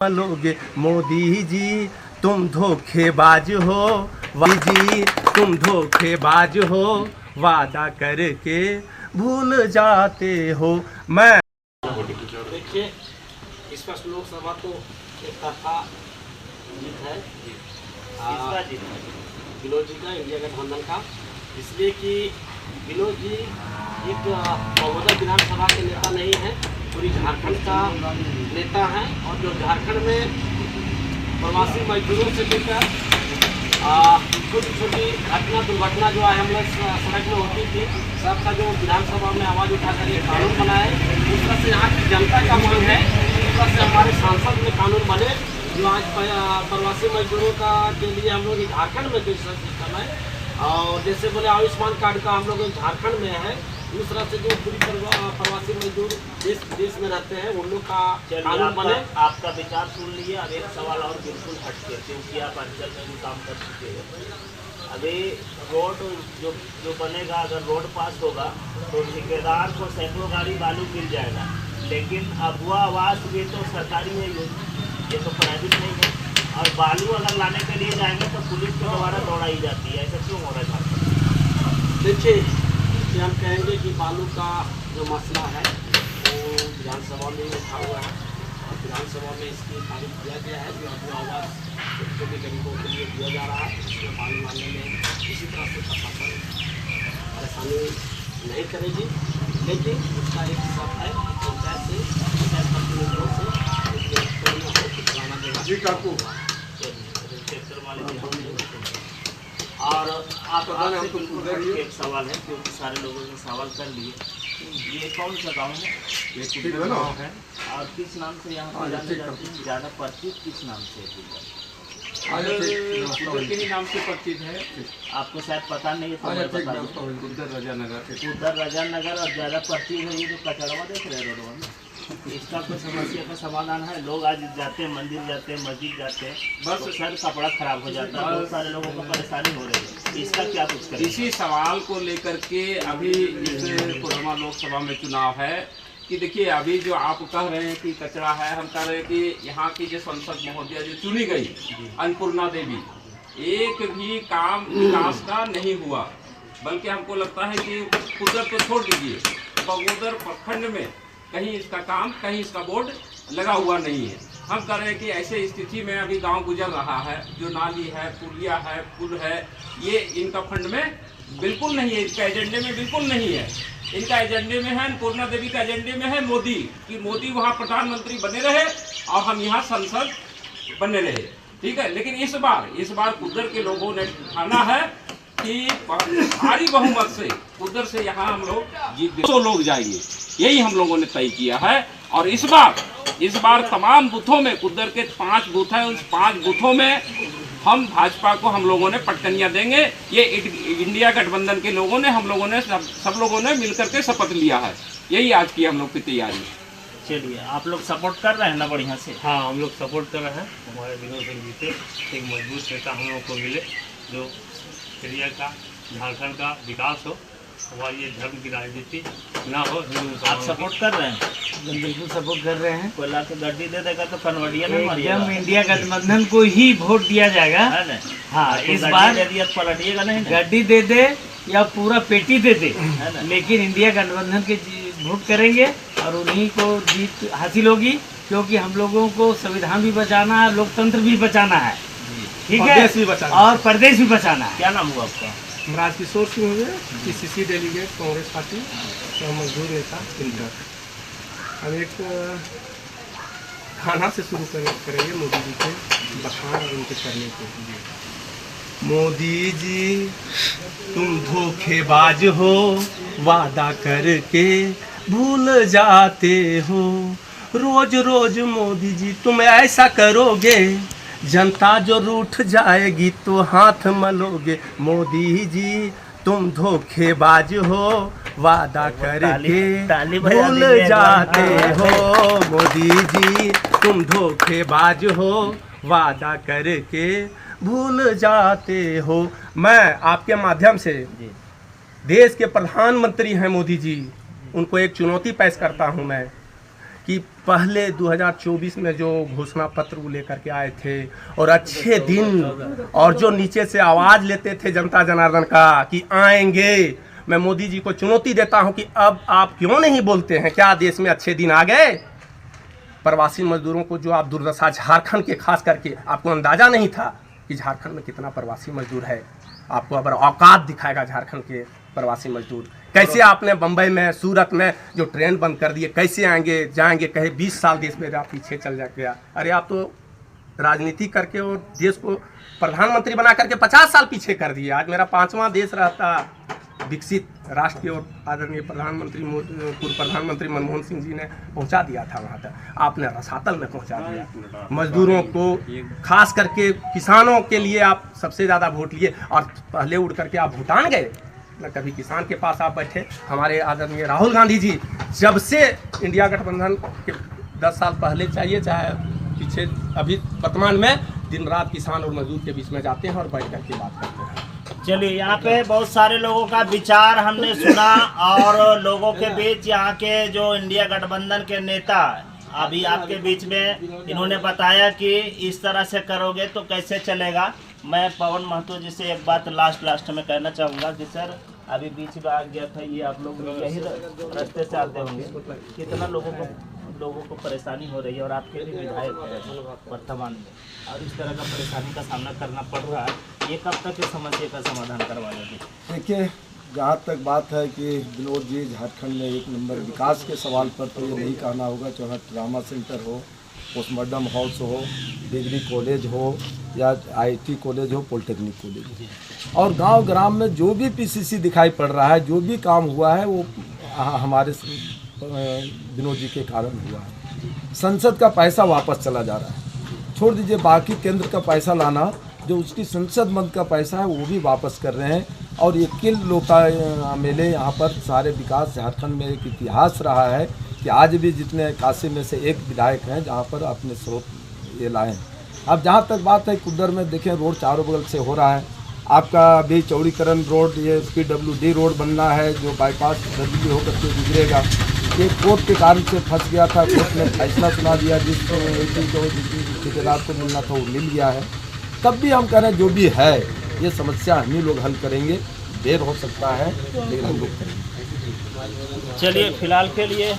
लोगे मोदी जी तुम धोखेबाज हो, मोदी जी तुम धोखेबाज हो, वादा करके भूल जाते हो। मैं देखिए, इस वर्ष लोकसभा तो एक तरफा जीत है विनोद जी का, इंडिया गठबंधन का, इसलिए कि विनोद जी एक मौजूदा विधानसभा के नेता नहीं है, पूरी झारखंड का नेता हैं। और जो झारखंड में प्रवासी मजदूरों से लेकर छोटी छोटी घटना दुर्घटना जो है हम लोग सड़क में होती थी, सबका जो विधानसभा में आवाज़ उठाकर ये कानून बनाए, उस तरह से यहाँ की जनता का मांग है, उस तरह से हमारे सांसद में कानून बने जो आज प्रवासी मजदूरों का के लिए हम लोग झारखंड में जो सिस्टम है, और जैसे बोले आयुष्मान कार्ड का हम लोग झारखंड में है, उस तरह से जो पूरी प्रवासी मजदूर देश में रहते हैं उन लोग का कानून बने। आपका विचार सुन लिए। अब एक सवाल और बिल्कुल हटके, क्योंकि आप अंचल में भी काम कर चुके हैं। अभी रोड जो बनेगा, अगर रोड पास होगा तो ठेकेदार को सैकड़ों गाड़ी बालू मिल जाएगा, लेकिन अगुआ आवास भी तो सरकारी है, ये तो प्राइवेट नहीं है। और बालू अगर लाने के लिए जाएंगे तो पुलिस के द्वारा दौड़ाई जाती है, ऐसा क्यों हो रहा है झारखंड? देखिए, हम कहेंगे कि बालू का जो मसला है वो विधानसभा में उठा हुआ है, और विधानसभा में इसकी तारीफ किया गया है, जो अपना आवास छोटे गरीबों के लिए दिया जा रहा है, इसमें बालू मारने में किसी तरह से प्रशासन परेशानी नहीं करेगी, लेकिन उसका एक सब है पंचायत से, पंचायत प्रतिनिधियों से चलाना देगा। और आपसे एक सवाल है, क्योंकि सारे लोगों ने सवाल कर लिए, ये कौन सा गाँव है? ये गाँव है। और किस नाम से यहाँ पर जाने जाते हैं? ज़्यादा परिचित किस नाम से है? के ही नाम से परिचित है। आपको शायद पता नहीं है, उधर रजा नगर, उधर रजा नगर, और ज़्यादा परिचित है ये जो कचड़वा देख रहे हैं रोड में, इसका कोई समस्या का समाधान है? लोग आज जाते हैं, मंदिर जाते हैं, मस्जिद जाते हैं, बस तो सर कपड़ा खराब हो जाता है, बहुत सारे लोगों को परेशानी हो रही है, इसका क्या कुछ करें? इसी सवाल को लेकर के अभी इस कोडरमा लोकसभा में चुनाव है कि देखिए, अभी जो आप कह रहे हैं कि कचरा है, हम कह रहे हैं कि यहाँ की जो संसद महोदया जो चुनी गई अन्नपूर्णा देवी, एक भी काम विकास का नहीं हुआ, बल्कि हमको लगता है कि कुदरत को छोड़ दीजिए, बगोदर प्रखंड में कहीं इसका काम, कहीं इसका बोर्ड लगा हुआ नहीं है। हम कह रहे हैं कि ऐसे स्थिति में अभी गांव गुजर रहा है, जो नाली है, पुलिया है, पुल है, ये इनका फंड में बिल्कुल नहीं है, इसका एजेंडे में बिल्कुल नहीं है। इनका एजेंडे में है, अन्नपूर्णा देवी का एजेंडे में है मोदी, कि मोदी वहाँ प्रधानमंत्री बने रहे और हम यहाँ संसद बने रहे, ठीक है। लेकिन इस बार उधर के लोगों ने ठाना है कि भारी बहुमत से उधर से यहाँ हम लोग जीत 200 लोग जाएंगे, यही हम लोगों ने तय किया है। और इस बार तमाम बूथों में, उधर के 5 बूथ हैं, उस 5 बूथों में हम भाजपा को हम लोगों ने पटकनियाँ देंगे। ये इंडिया गठबंधन के लोगों ने, हम लोगों ने सब लोगों ने मिलकर के शपथ लिया है, यही आज की हम लोग की तैयारी है। चलिए, आप लोग सपोर्ट कर रहे हैं ना बढ़िया से? हाँ, हम लोग सपोर्ट कर रहे हैं। हमारे विनोद सिंह जी से एक मजबूत नेता हम लोगों को मिले, जो एरिया का, झारखंड का विकास हो, हमारी ये धर्म की राजनीति ना हो। आप सपोर्ट कर रहे हैं? बिल्कुल सपोर्ट कर रहे हैं। कोयला को गड्डी दे देगा तो कन्वर्डिया में एकदम इंडिया गठबंधन को ही वोट दिया जाएगा, है ना? हाँ, तो इस बार दे दिया पलटिएगा नहीं ना? गड्डी दे दे या पूरा पेटी दे दे, लेकिन इंडिया गठबंधन के वोट करेंगे और उन्हीं को जीत हासिल होगी, क्योंकि हम लोगों को संविधान भी बचाना है, लोकतंत्र भी बचाना है, ठीक है, प्रदेश भी बचाना और प्रदेश भी बचाना है। क्या नाम हुआ आपका? राजकिशोर सिंह हुए, PCC डेलीगेट कांग्रेस पार्टी, तो मजदूर नेता इंटर। हम एक खाना से शुरू करेंगे मोदी जी के बखान और उनके करने के। मोदी जी तुम धोखेबाज हो, वादा करके भूल जाते हो, रोज रोज मोदी जी तुम ऐसा करोगे, जनता जो रूठ जाएगी तो हाथ मलोगे। मोदी जी तुम धोखेबाज हो, वादा करके भूल जाते हो। मोदी जी तुम धोखेबाज हो, वादा करके भूल जाते हो। मैं आपके माध्यम से देश के प्रधानमंत्री हैं मोदी जी, उनको एक चुनौती पेश करता हूं मैं कि पहले 2024 में जो घोषणा पत्र वो लेकर के आए थे और अच्छे दिन, और जो नीचे से आवाज़ लेते थे जनता जनार्दन का कि आएंगे, मैं मोदी जी को चुनौती देता हूं कि अब आप क्यों नहीं बोलते हैं? क्या देश में अच्छे दिन आ गए? प्रवासी मजदूरों को जो आप दुर्दशा, झारखंड के खास करके आपको अंदाज़ा नहीं था कि झारखंड में कितना प्रवासी मजदूर है। आपको अब औकात दिखाएगा झारखंड के प्रवासी मजदूर। कैसे आपने बम्बई में, सूरत में जो ट्रेन बंद कर दिए, कैसे आएंगे जाएंगे? कहे 20 साल देश में आप पीछे चल जा गया। अरे आप तो राजनीति करके और देश को प्रधानमंत्री बना करके 50 साल पीछे कर दिए। आज मेरा 5वां देश रहता विकसित राष्ट्र की ओर आदरणीय प्रधानमंत्री, पूर्व प्रधानमंत्री मनमोहन सिंह जी ने पहुंचा दिया था वहाँ तक, आपने रसातल में पहुंचा दिया। मजदूरों को, खास करके किसानों के लिए आप सबसे ज़्यादा वोट लिए, और पहले उड़ करके आप भूटान गए न, कभी किसान के पास आप बैठे। हमारे आदरणीय राहुल गांधी जी जब से इंडिया गठबंधन के 10 साल पहले चाहिए चाहे पीछे, अभी वर्तमान में दिन रात किसान और मजदूर के बीच में जाते हैं और बैठ करके बात करते हैं। चलिए, यहाँ पे बहुत सारे लोगों का विचार हमने सुना, और लोगों के बीच यहाँ के जो इंडिया गठबंधन के नेता अभी आपके बीच में इन्होंने बताया कि इस तरह से करोगे तो कैसे चलेगा। मैं पवन महतो जी से एक बात लास्ट में कहना चाहूँगा कि सर, अभी बीच में आ गया था, ये आप लोग यही रास्ते से आते होंगे, कितना लोगों को परेशानी हो रही है, और आपके भी विधायक हैं वर्तमान में, और इस तरह का परेशानी का सामना करना पड़ रहा है। ये कब तक इस समस्या का समाधान करवा देंगे? देखिए, जहाँ तक बात है कि विनोद जी झारखंड में एक नंबर विकास के सवाल पर तो ये नहीं कहना होगा, चाहे ट्रामा सेंटर हो, पोस्टमार्टम हाउस हो, डिग्री कॉलेज हो, या आईटी कॉलेज हो, पॉलिटेक्निक कॉलेज हो, और गांव ग्राम में जो भी पीसीसी दिखाई पड़ रहा है, जो भी काम हुआ है, वो हमारे विनोद जी के कारण हुआ है। संसद का पैसा वापस चला जा रहा है, छोड़ दीजिए बाकी केंद्र का पैसा लाना, जो उसकी संसद मद का पैसा है वो भी वापस कर रहे हैं। और ये किल लोका मेले यहाँ पर सारे विकास झारखंड में एक इतिहास रहा है कि आज भी जितने काशी में से एक विधायक हैं जहाँ पर अपने स्रोत ये लाए हैं। अब जहाँ तक बात है कुड्डर में, देखें रोड चारों बगल से हो रहा है। आपका भी चौड़ीकरण रोड, ये PWD रोड बनना है जो बाईपास बदली होकर के गुजरेगा। ये कोर्ट के कारण से फंस गया था, कोर्ट ने फैसला सुना दिया, जिस ठेकेदार को मिलना था वो मिल गया है। तब भी हम कह रहे हैं जो भी है ये समस्या हम ही लोग हल करेंगे, देर हो सकता है लेकिन हम लोग करेंगे। चलिए, फिलहाल के लिए